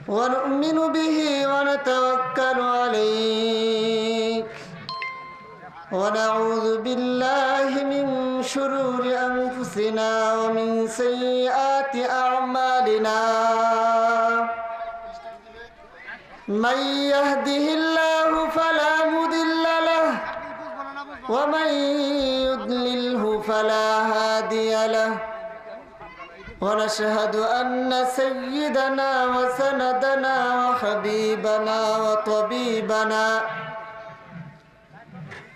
ونؤمن به ونتوكل عليه ونعوذ بالله من شرور أنفسنا ومن سيئات أعمالنا من يهده الله فلا مضل له ومن يضلله فلا هادي له ونشهد أن سيدنا وسندنا وحبيبنا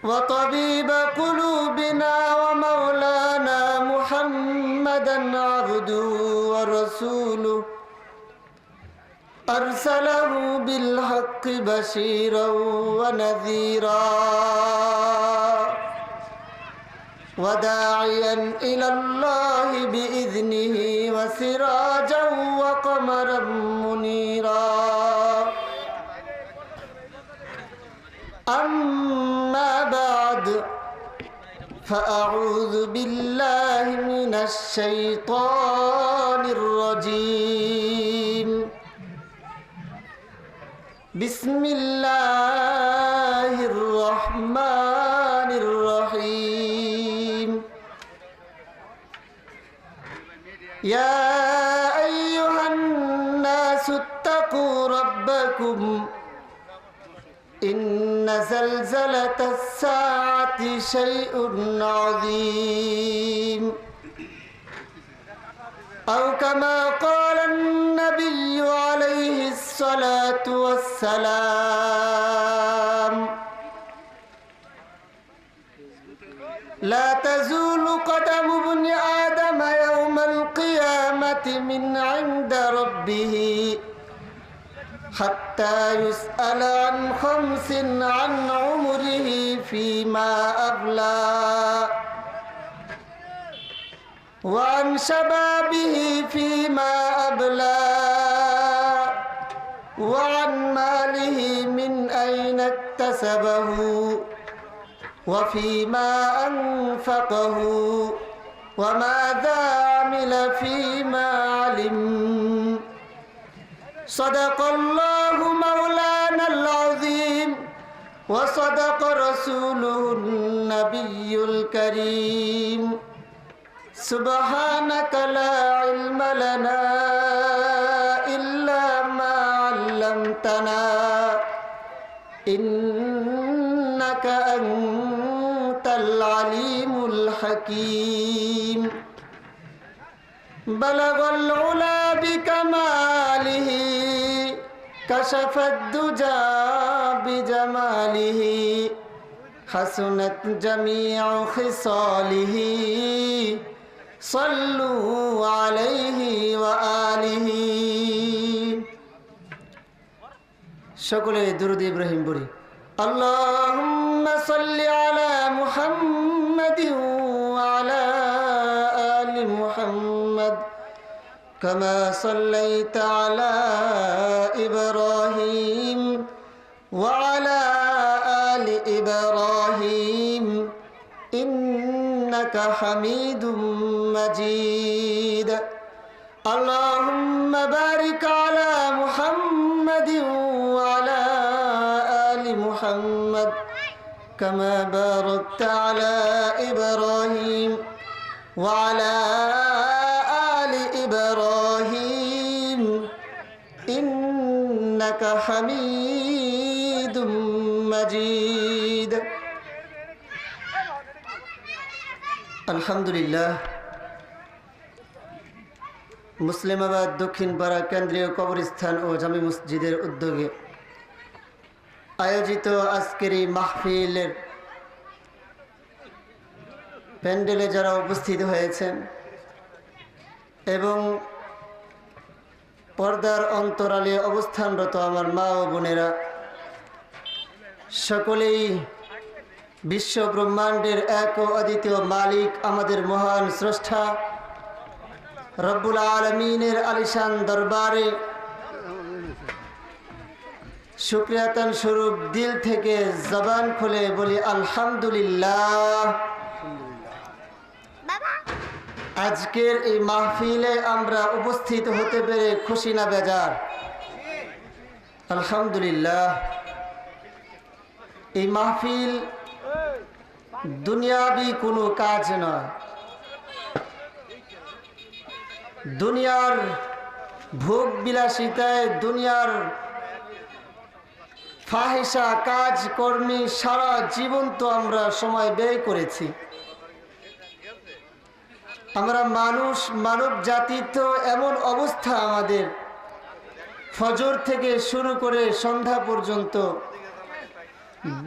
وطبيب قلوبنا ومولانا محمدا عبده ورسوله أرسله بالحق بشيرا ونذيرا وداعيا إلى الله بإذنه وسراجا وقمرا منيرا أما بعد فأعوذ بالله من الشيطان الرجيم بسم الله الرحمن الرحيم يا أيها الناس اتقوا ربكم إن زلزلة الساعة شيء عظيم أو كما قال النبي عليه الصلاة والسلام لا تزول قدم ابن آدم يوم القيامة من عند ربه حتى يسأل عن خمس عن عمره فيما أبلى وعن شبابه فيما أبلى وعن ماله من أين اكتسبه وفيما أنفقه وماذا عمل فيما علم صدق الله مولانا العظيم وصدق رسوله النبي الكريم سبحانك لا علم لنا إلا ما علمتنا إنك أنت العليم الحكيم بلغ العلا بكماله كشف الدجى بجماله حسنت جميع خصاله صلوا عليه وآله সকলে দুরূদ ইব্রাহিম পড়ি আল্লাহুম্মা সাল্লি আলা মুহাম্মাদিন ওয়া আলা আলি মুহাম্মাদ কামা সাল্লাইতা আলা ইব্রাহিম ওয়া আলা আলি ইব্রাহিম إنك حميد مجيد اللهم بارك على محمد وعلى آل محمد كما باركت على إبراهيم وعلى آل إبراهيم إنك حميد مجيد আলহামদুলিল্লাহ মুসলিমাবাদ দক্ষিণপাড়া কেন্দ্রীয় কবরস্থান ও জামি মসজিদের উদ্যোগে আয়োজিত আজকের এই মাহফিলের প্যান্ডেলে যারা উপস্থিত হয়েছেন এবং পর্দার অন্তরালে অবস্থানরত আমার মা ও বোনেরা সকলেই বিশ্ব ব্রহ্মাণ্ডের এক ও অদ্বিতীয় মালিক আমাদের মহান স্রষ্টা রব্বুল আলামিনের আলিশান দরবারে শুকরিয়াতান স্বরূপ দিল থেকে জবান খুলে বলি আলহামদুলিল্লাহ। আজকের এই মাহফিলে আমরা উপস্থিত হতে পেরে খুশি না বেজার? আলহামদুলিল্লাহ, এই মাহফিল দুনিয়াবি কোনো কাজ নয়। দুনিয়ার ভোগ বিলাসিতায়, দুনিয়ার ফাহিশা কাজ কর্মী সারা জীবন তো আমরা সময় ব্যয় করেছি। আমরা মানুষ, মানব জাতি তো এমন অবস্থা, আমাদের ফজর থেকে শুরু করে সন্ধ্যা পর্যন্ত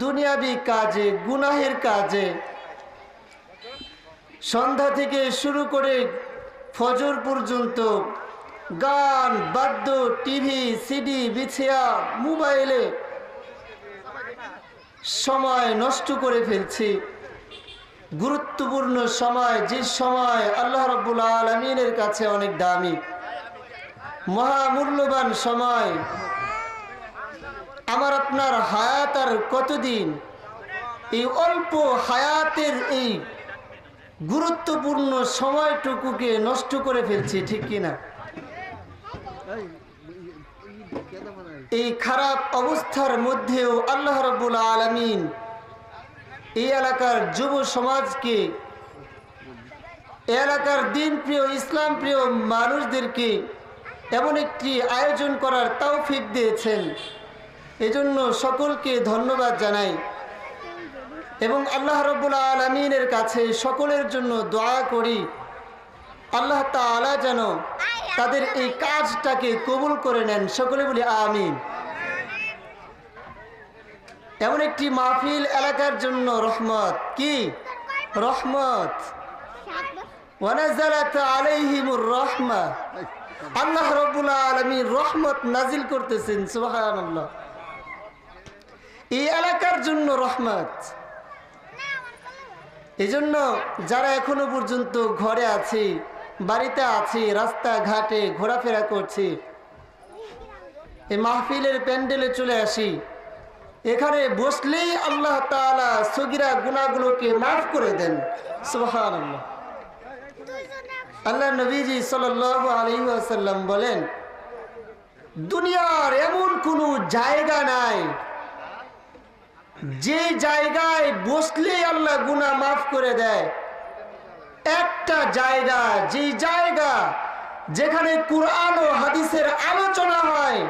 দুনিয়াবি কাজে, গুনাহের কাজে, সন্ধ্যা থেকে শুরু করে ফজর পর্যন্ত গান, বাদ্য, টিভি, সিডি, বিছিয়া, মোবাইলে সময় নষ্ট করে ফেলছি। গুরুত্বপূর্ণ সময়, যে সময় আল্লাহ রাব্বুল আলামিনের কাছে অনেক দামি, মহামূল্যবান সময়। আমার আপনার হায়াত আর কতদিন? এই অল্প হায়াতের এই গুরুত্বপূর্ণ সময়টুকুকে নষ্ট করে ফেলছি, ঠিক কিনা? এই খারাপ অবস্থার মধ্যেও আল্লাহ রাব্বুল আলামিন এই এলাকার যুব সমাজকে, এলাকার দিন প্রিয়, ইসলাম প্রিয় মানুষদেরকে এমন একটি আয়োজন করার তৌফিক দিয়েছেন। এজন্য সকলকে ধন্যবাদ জানাই এবং আল্লাহ রাব্বুল আলামিনের কাছে সকলের জন্য দোয়া করি, আল্লাহ তাআলা যেন তাদের এই কাজটাকে কবুল করে নেন। সকলে বলি আমিন। এমন একটি মাহফিল এলাকার জন্য রহমত। কি রহমত? ওয়ানাজালাত আলাইহিমুর রাহমা। আল্লাহ রাব্বুল আলামিন রহমত নাজিল করতেছেন, সুবহানাল্লাহ। এই এলাকার জন্য রহমত। এজন্য যারা এখনো পর্যন্ত ঘরে আছি, বাড়িতে আছি, রাস্তাঘাটে ঘোরাফেরা করছি, এই মাহফিলের প্যান্ডেলে চলে আসি, এখানে বসলেই আল্লাহ তাআলা সগীরা গুনাহগুলোকে মাফ করে দেন, সুবহানাল্লাহ। আল্লাহ নবীজি সাল্লাল্লাহু আলাইহি ওয়াসাল্লাম বলেন, দুনিয়ার এমন কোনো জায়গা নাই যে জায়গায় বসলেই আল্লাহ গুনাহ মাফ করে দেয়। একটা জায়গা, যে জায়গা যেখানে কুরআন ও হাদিসের আলোচনা হয়,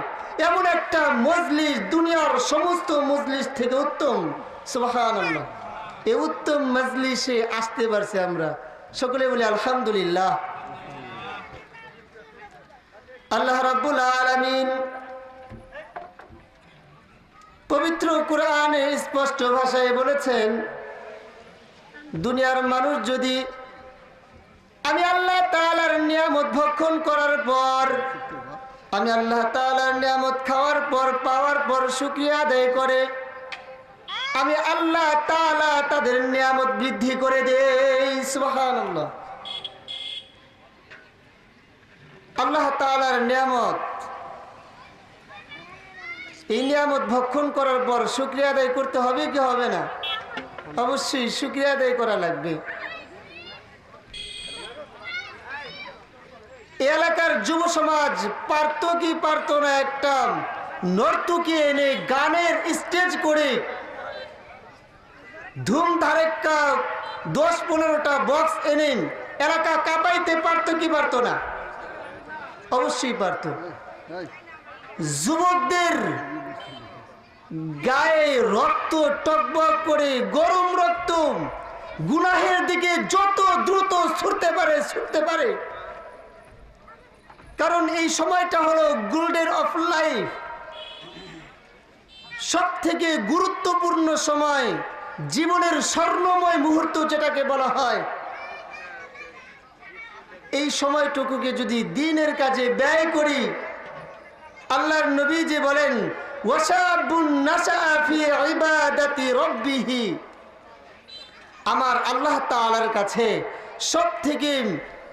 এমন একটা মজলিস দুনিয়ার সমস্ত মজলিস থেকে উত্তম, সুবহানাল্লাহ। এই উত্তম মজলিসে আসতে পারছি আমরা, সকলে বলি আলহামদুলিল্লাহ। আল্লাহ রাব্বুল আলামিন পবিত্র কুরআনে স্পষ্ট ভাষায় বলেছেন, দুনিয়ার মানুষ যদি আমি আল্লাহ তাআলার নিয়ামত ভক্ষণ করার পর, আমি আল্লাহ তাআলার নিয়ামত খাওয়ার পর, পাওয়ার পর শুকরিয়া আদায় করে, আমি আল্লাহ তাআলা তাদের নিয়ামত বৃদ্ধি করে দেই, সুবহানাল্লাহ। আল্লাহ তাআলার নিয়ামত, এই নিয়ামত ভক্ষণ করার পর শুকরিয়া আদায় করতে হবে কি হবে না? অবশ্যই শুকরিয়া আদায় করা লাগবে। এলাকার যুব সমাজ পারতো কি পারতো না, একটা নর্তকী এনে গানের স্টেজ করে ধুম ধারেক্কা 10-15টা বক্স এনে এলাকা কাঁপাইতে পারতো কি পারতো না? অবশ্যই পারতো। যুবকদের গায়ে রক্ত টকবক করে, গরম রক্ত গুনাহের দিকে যত দ্রুত ছুটতে পারে, কারণ এই সময়টা হলো গোল্ডেন অফ লাইফ, সব থেকে গুরুত্বপূর্ণ সময়, জীবনের স্বর্ণময় মুহূর্ত যেটাকে বলা হয়। এই সময়টুকুকে যদি দ্বীনের কাজে ব্যয় করি, আল্লাহর নবী যে বলেন, ওয়াশাবুন নাশাআ ফি ইবাদাতি রাব্বিহি, আমার আল্লাহ তাআলার কাছে সব থেকে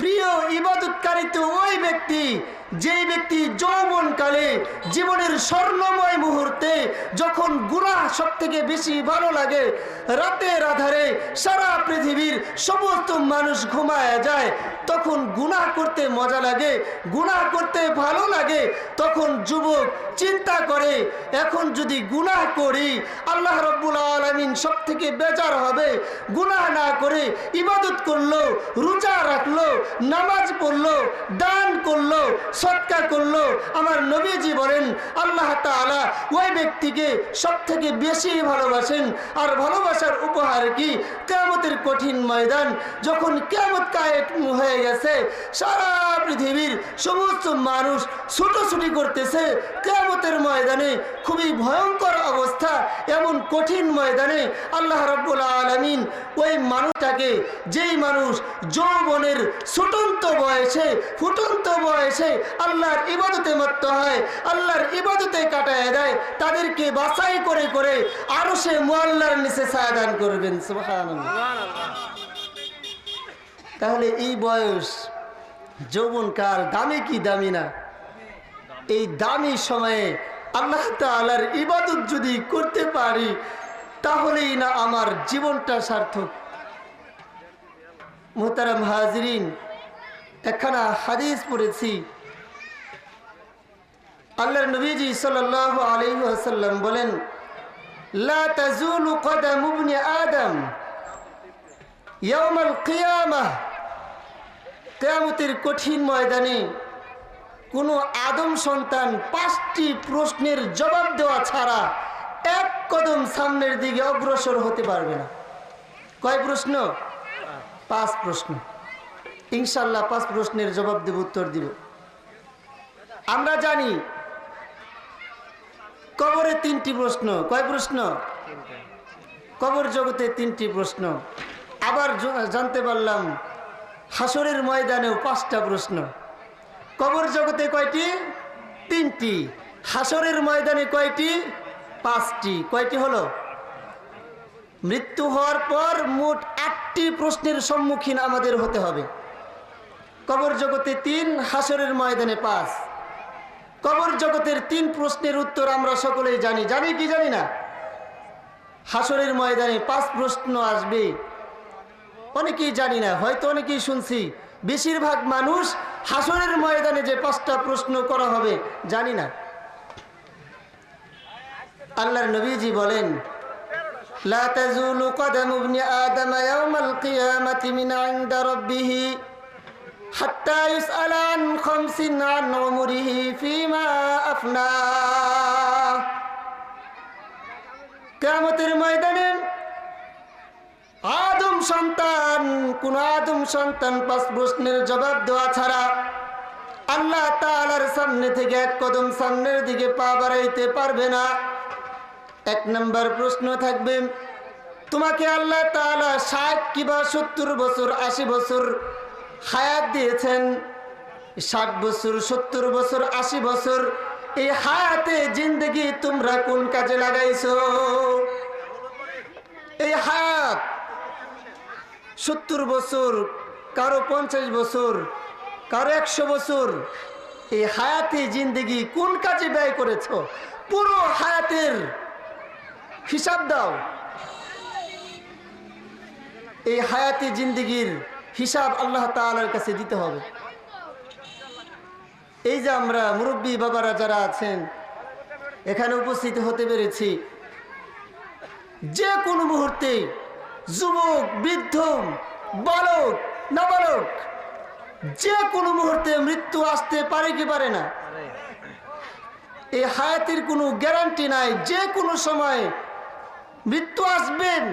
প্রিয় ইবাদতকারী তো ওই ব্যক্তি, যেই ব্যক্তি যৌবনকালে জীবনের স্বর্ণময় মুহূর্তে যখন গুনাহ সব থেকে বেশি ভালো লাগে, রাতের আধারে সারা পৃথিবীর সমস্ত মানুষ ঘুমায় যায়, তখন গুনাহ করতে মজা লাগে, গুনাহ করতে ভালো লাগে। তখন যুবক চিন্তা করে, এখন যদি গুনাহ করি আল্লাহ রাব্বুল আলামিন সব থেকে বেজার হবে। গুনাহ না করে ইবাদত করলো, রোজা রাখলো, নামাজ পড়লো, দান করলো, সদকা করলো, আমার নবীজি বলেন আল্লাহ তাআলা ওই ব্যক্তিকে সব থেকে বেশি ভালোবাসেন। আর ভালোবাসার উপহার কি? কিয়ামতের কঠিন ময়দান, যখন কিয়ামত কায়েম হয়ে গেছে, সারা পৃথিবীর সমস্ত মানুষ ছুটোছুটি করতেছে কিয়ামতের ময়দানে, খুবই ভয়ঙ্কর অবস্থা। এমন কঠিন ময়দানে আল্লাহ রাব্বুল আলামিন ওই মানুষটাকে, যেই মানুষ যৌবনের ফুটন্ত বয়সে আল্লাহর ইবাদতে মত্ত হয়, আল্লাহর ইবাদতে কাটায় দেয়, তাদেরকে বাছাই করে করে আরশে মুআল্লার নিচে ছায়া দান করবেন। সুবহানাল্লাহ। তাহলে এই বয়স, যৌবনকাল দামি কি দামি না? এই দামি সময়ে আল্লাহ তাআলার ইবাদত যদি করতে পারি, তাহলেই না আমার জীবনটা সার্থক। মুহতারাম হাজিরিন, একখানা হাদিস পড়েছি। আল্লাহর নবীজি সাল্লাল্লাহু আলাইহি ওয়াসাল্লাম বলেন, লা তাজুলু কদামু ইবনি আদম ইয়াউমাল কিয়ামাহ। কিয়ামতের কঠিন ময়দানে কোনো আদম সন্তান 5টি প্রশ্নের জবাব দেওয়া ছাড়া এক কদম সামনের দিকে অগ্রসর হতে পারবে না। কয় প্রশ্ন? 5 প্রশ্ন। ইনশাআল্লাহ 5 প্রশ্নের জবাব দেব, উত্তর দিব। আমরা জানি কবরে 3টি প্রশ্ন। কয় প্রশ্ন? কবর জগতে 3টি প্রশ্ন। আবার জানতে পারলাম হাসরের ময়দানেও 5টা প্রশ্ন। কবর জগতে কয়টি? 3টি। হাসরের ময়দানে কয়টি? 5টি। কয়টি হলো? মৃত্যু হওয়ার পর মোট 8টি প্রশ্নের সম্মুখীন আমাদের হতে হবে। কবর জগতে 3, হাসরের ময়দানে 5। কবর জগতের 3 প্রশ্নের উত্তর আমরা সকলেই জানি। জানি কি জানি না? হাসরের ময়দানে 5 প্রশ্ন আসবে। অনেকেই জানি না, হয়তো অনেকেই শুনছি। বেশিরভাগ মানুষ হাসরের ময়দানে যে 5টা প্রশ্ন করা হবে জানি না। আল্লাহর নবীজি বলেন, লা তাজুলু কদামু ইবনি আদম ইয়াউমাল কিয়ামাতি মিন ইনদা রাব্বিহি হাত্তা ইউসআলা আন খামসিন আন উমরিহি ফিমা আফনা। কিয়ামতের ময়দানে কোন আদম সন্তান 5 প্রশ্নের জবাব দেওয়া ছাড়া আল্লাহ তাআলার সামনে থেকে এক কদম সামনের দিকে পা বাড়াইতে পারবে না। 1 নম্বর প্রশ্ন থাকবে, তোমাকে আল্লাহ তাআলা 60 কিংবা 70 বছর 80 বছর হায়াত দিয়েছেন। 60 বছর 70 বছর 80 বছর এই হায়াতে জিন্দেগি তোমরা কোন কাজে লাগাইছো? এই হায়াত 70 বছর, কারো 50 বছর, কারো 100 বছর, এই হায়াতে জিন্দেগি কোন কাজে ব্যয় করেছো? পুরো হায়াতের হিসাব দাও। এই হায়াতে জিন্দেগির হিসাব আল্লাহ তাআলার কাছে দিতে হবে। এই যে আমরা মুরব্বী বাবারা যারা আছেন এখানে উপস্থিত হতে পেরেছি, যে কোনো মুহূর্তে যুবক, বৃদ্ধ, বালক, নাবালক, যে কোনো মুহূর্তে মৃত্যু আসতে পারে কি পারে না? এই হায়াতের কোনো গ্যারান্টি নাই। যে কোনো সময় মৃত্যু আসবেন।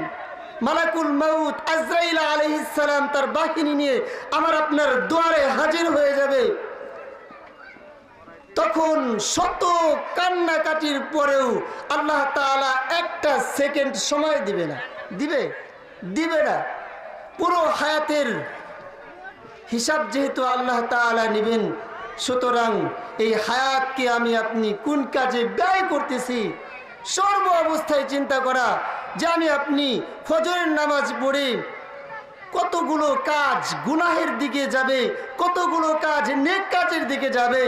মালাকুল মাউত আজরাইল আলাইহিস সালাম তার বাহিনী নিয়ে আমার আপনার দুয়ারে হাজির হয়ে যাবে। তখন শত কান্নাকাটির পরেও আল্লাহ তাআলা একটা সেকেন্ড সময় দিবে না। দিবে না। পুরো হায়াতের হিসাব যেহেতু আল্লাহ তাআলা নেবেন, সুতরাং এই হায়াতকে আমি আপনি কোন কাজে ব্যয় করতেছি সর্ব অবস্থায় চিন্তা করা, যে আমি আপনি ফজরের নামাজ পড়ে কতগুলো কাজ গুনাহের দিকে যাবে, কতগুলো কাজ নেক কাজের দিকে যাবে,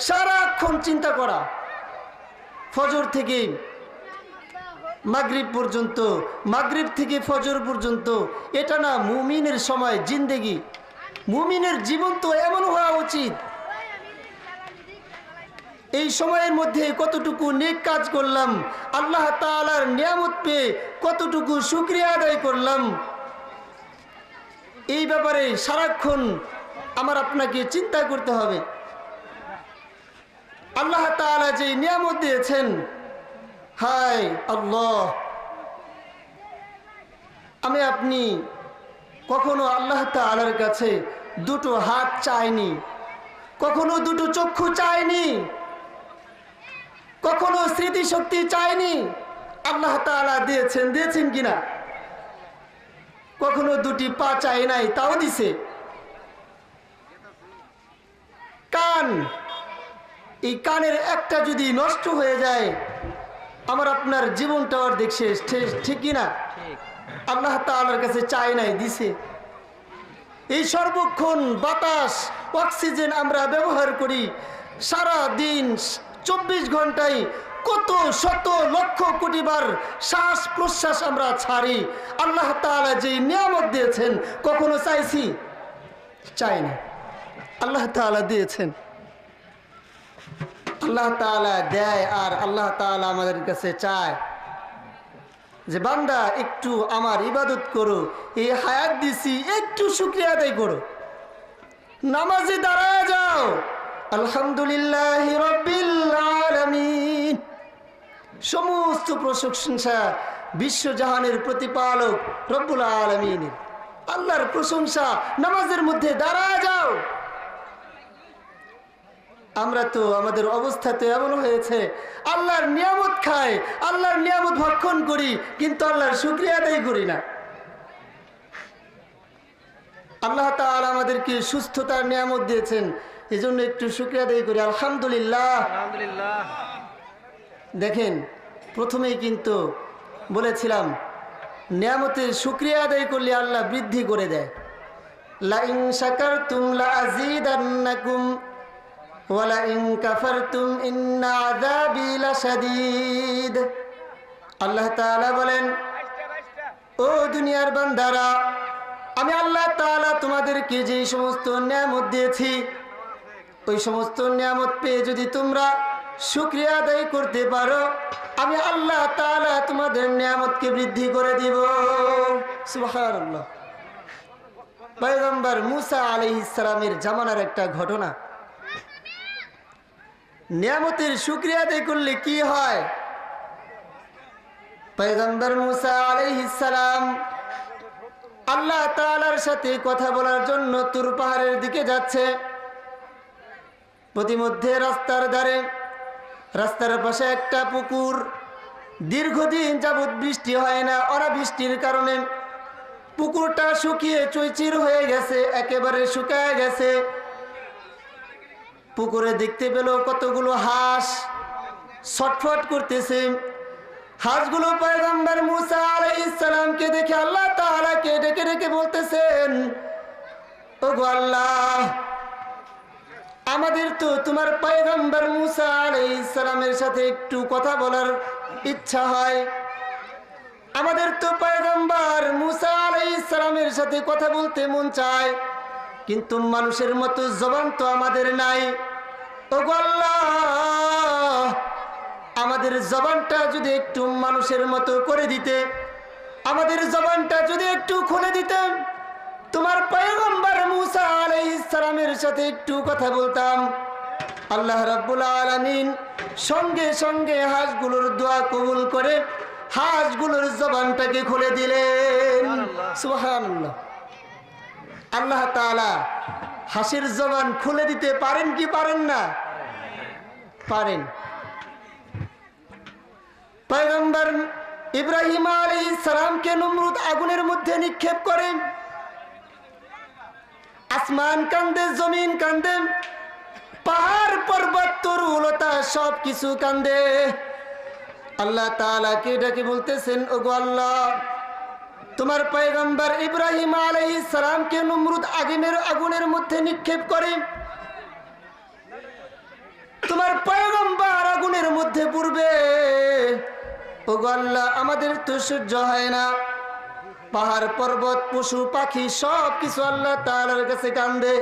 সারাক্ষণ চিন্তা করা। ফজর থেকে মাগরিব পর্যন্ত, মাগরিব থেকে ফজর পর্যন্ত, এটা না মুমিনের সময় জিন্দেগি। মুমিনের জীবন তো এমন হওয়া উচিত, এই সময়ের মধ্যে কতটুকু নেক কাজ করলাম, আল্লাহ তাআলার নিয়ামত পেয়ে কতটুকু শুকরিয়া আদায় করলাম, এই ব্যাপারে সারাক্ষণ আমার আপনাকে চিন্তা করতে হবে। আল্লাহ তাআলা যে নিয়ামত দিয়েছেন, হায় আল্লাহ, আমি আপনি কখনো আল্লাহ তাআলার কাছে দুটো হাত চাইনি, কখনো দুটো চক্ষু চাইনি, কখনো স্মৃতিশক্তি চাইনি। আল্লাহ তাআলা দিয়েছেন, দিয়েছেন কিনা? কখনো দুটি পা চাই নাই, তাও দিছে। কান, এই কানের একটা যদি নষ্ট হয়ে যায়, আমার আপনার জীবনটা অর্ধেক শেষ, ঠিক কিনা? আল্লাহ তাআলার কাছে চাই নাই, দিছে। এই সর্বক্ষণ বাতাস, অক্সিজেন আমরা ব্যবহার করি, সারা দিন 24 ঘন্টায় কত শত লক্ষ কোটি বার শ্বাস প্রশ্বাস আমরা ছাড়ি। আল্লাহ তাআলা যে নিয়ামত দিয়েছেন, কখনো চাইছি? চাই না। আল্লাহ তাআলা দিয়েছেন, আল্লাহ তাআলা দেয়, আর আল্লাহ তাআলা আমাদের কাছে চায় যে বান্দা একটু আমার ইবাদত করো, এই হায়াত দিছি, একটু শুকরিয়া আদায় করো, নামাজে দাঁড়ায় যাও, আলহামদুলিল্লাহি রাব্বিল আলামিন। সমস্ত প্রশংসা বিশ্বজাহানের প্রতিপালক রব্বুল আলামিনের, আল্লাহর প্রশংসা। নামাজের মধ্যে দাঁড়ায় যাও। আমরা তো আমাদের অবস্থা তো এমন হয়েছে, আল্লাহর নিয়ামত খাই, আল্লাহর নিয়ামত ভক্ষণ করি, কিন্তু আল্লাহর শুকরিয়া আদায় করি না। আল্লাহ তাআলা আমাদেরকে সুস্থতার নিয়ামত দিয়েছেন, এজন্য একটু শুকরিয়া আদায় করি, আলহামদুলিল্লাহ। দেখেন, প্রথমেই কিন্তু বলেছিলাম নিয়ামতের শুকরিয়া আদায় করলে আল্লাহ বৃদ্ধি করে দেয়। লা ইন শাকারতুম লা আযীদান্নাকুম ওয়া লা ইন কাফারতুম ইন্না আযাবি লাশাদীদ। আল্লাহ তাআলা বলেন, ও দুনিয়ার বান্দারা, আমি আল্লাহ তাআলা তোমাদেরকে যে সমস্ত নিয়ামত দিয়েছি, ওই সমস্ত নিয়ামত পেয়ে যদি তোমরা শুকরিয়া আদায় করতে পারো, আমি আল্লাহ তাআলা তোমাদের নিয়ামতকে বৃদ্ধি করে দিব। সুবহানাল্লাহ। পয়গম্বর মুসা আলাইহিস সালামের জামানার একটা ঘটনা। নিয়ামতের শুকরিয়া আদায় করলে কি হয়? পয়গম্বর মুসা আলাইহিস সালাম আল্লাহ তাআলার সাথে কথা বলার জন্য তুর পাহাড়ের দিকে যাচ্ছে। প্রতিমধ্যে রাস্তার ধারে, রাস্তার পাশে একটা পুকুর। দীর্ঘদিন যাবৎ বৃষ্টি হয় না, অনাবৃষ্টির কারণে পুকুরটা শুকিয়ে চৈচির হয়ে গেছে, একেবারে শুকায় গেছে। পুকুরে দেখতে পেল কতগুলো হাঁস ছটফট করতেছে। হাঁসগুলো পয়গম্বর মুসা আলাইহিস সালামকে দেখে আল্লাহ তাআলাকে ডেকে ডেকে বলতেছেন, ওগো আল্লাহ, আমাদের তো তোমার পয়গম্বর মুসা আলাইহিস সালামের সাথে একটু কথা বলার ইচ্ছা হয়। আমাদের তো পয়গম্বর মুসা আলাইহিস সালামের সাথে কথা বলতে মন চায়, কিন্তু মানুষের মতো জবান তো আমাদের নাই। ওগো আল্লাহ, আমাদের জবানটা যদি একটু মানুষের মতো করে দিতে, আমাদের জবানটা যদি একটু খুলে দিতে, তোমার পয়গম্বর মুসা আলাইহিস সালামের সাথে একটু কথা বলতাম। আল্লাহ রাব্বুল আলামিন সঙ্গে সঙ্গে হাঁসগুলোর দোয়া কবুল করে হাঁসগুলোর জবানটাকে খুলে দিলেন। সুবহানাল্লাহ। আল্লাহ তাআলা হাঁসের জবান খুলে দিতে পারেন কি পারেন না? পারেন। পয়গম্বর ইব্রাহিম আলাইহিস সালামকে নমরুদ আগুনের মধ্যে নিক্ষেপ করেন। আসমান কান্দে, জমিন কান্দে, পাহাড় পর্বত তরুলতা সব কিছু কান্দে। আল্লাহ তাআলাকে ডেকে বলতেছেন, ওগো আল্লাহ, তোমার পয়গম্বর ইব্রাহিম আলাইহিস সালামকে নমরুদ আগুনের মধ্যে নিক্ষেপ করে, তোমার পয়গম্বর আগুনের মধ্যে পড়বে। ওগো আল্লাহ, আমাদের তো সহ্য হয় না। পাহাড় পর্বত পশু পাখি সব কিছু আল্লাহ তাআলার কাছে কান্দে।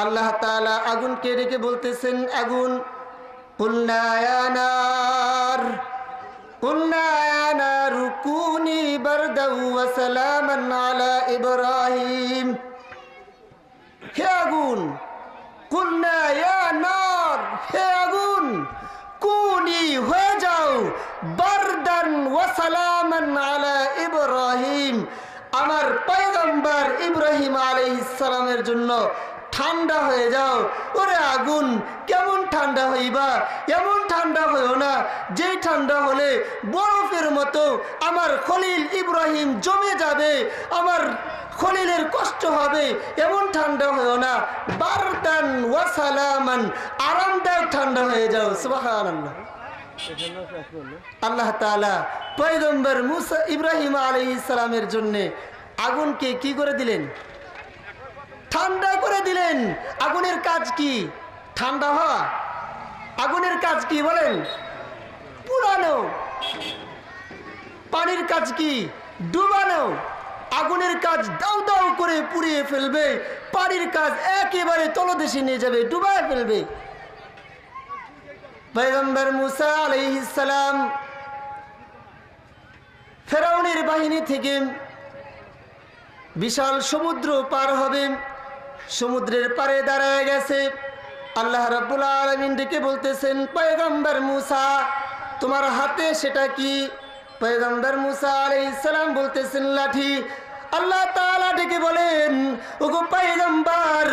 আল্লাহ তাআলা আগুনকে ডেকে বলতেছেন, আগুন কুলনা ইয়া নার কুলনা ইয়া নার কুনি বারদাও ওয়া সালামান আলা ইব্রাহিম। হে আগুন, কুলনা ইয়া নার, হে আগুন কুনি হয়ে যাও বারদান ওয়া সালামান আলা ইব্রাহিম, আমার পয়গম্বর ইব্রাহিম আলাইহিস সালামের জন্য ঠান্ডা হয়ে যাও। ওরে আগুন কেমন ঠান্ডা হইবা? এমন ঠান্ডা হইও না যেই ঠান্ডা হলে বরফের মতো আমার খলিল ইব্রাহিম জমে যাবে, আমার খলিলের কষ্ট হবে। এমন ঠান্ডা হইও না, বারদান ওয়া সালামান, আরামদায়ক ঠান্ডা হয়ে যাও। সুবহানাল্লাহ। আল্লাহ তাআলা পয়গম্বর মুসা ইব্রাহিম আলাইহিস সালামের জন্য আগুনকে কি করে দিলেন? ঠান্ডা করে দিলেন। আগুনের কাজ কি? ঠান্ডা হওয়া। আগুনের কাজ কি বলেন? পুরানো। পানির কাজ কি? ডুবানো। আগুনের কাজ দাউ দাউ করে পুড়িয়ে ফেলবে, পানির কাজ একেবারে তলদেশে নিয়ে যাবে, ডুবায় ফেলবে। পয়গম্বর মুসা আলাইহিস সালাম ফেরাউনের বাহিনী থেকে বিশাল সমুদ্র পার হবে, সমুদ্রের পারে দাঁড়ায় গেছে। আল্লাহ রাব্বুল আলামিন ডেকে বলতেছেন, পয়গম্বর মুসা তোমার হাতে সেটা কি? পয়গম্বর মুসা আলাইহিস সালাম বলতেছেন, লাঠি। আল্লাহ তাআলা ডেকে বলেন, ওগো পয়গম্বর,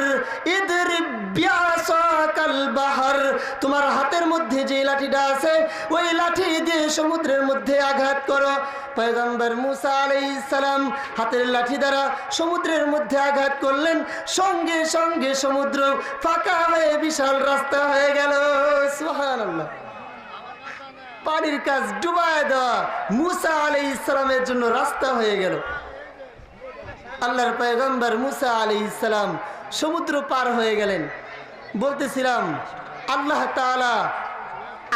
ইদরিব বিআসাকাল বাহর, তোমার হাতের মধ্যে যে লাঠিটা আছে ওই লাঠি দিয়ে সমুদ্রের মধ্যে আঘাত করো। পয়গম্বর মুসা আলাইহিস সালাম হাতের লাঠি দ্বারা সমুদ্রের মধ্যে আঘাত করলেন, সঙ্গে সঙ্গে সমুদ্র ফাঁকা হয়ে বিশাল রাস্তা হয়ে গেল। সুবহানাল্লাহ। পানির কাজ ডুবায় দেওয়া মুসা আলাইহিস সালামের জন্য রাস্তা হয়ে গেল। আল্লাহর পয়গম্বর মুসা আলাইহিস সালাম সমুদ্র পার হয়ে গেলেন। বলতেছিলাম আল্লাহ তাআলা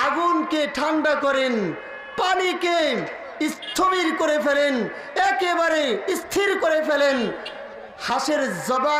আগুনকে ঠান্ডা করেন, পানিকে স্থবির করে ফেলেন, একেবারে স্থির করে ফেলেন। হাঁসের জবান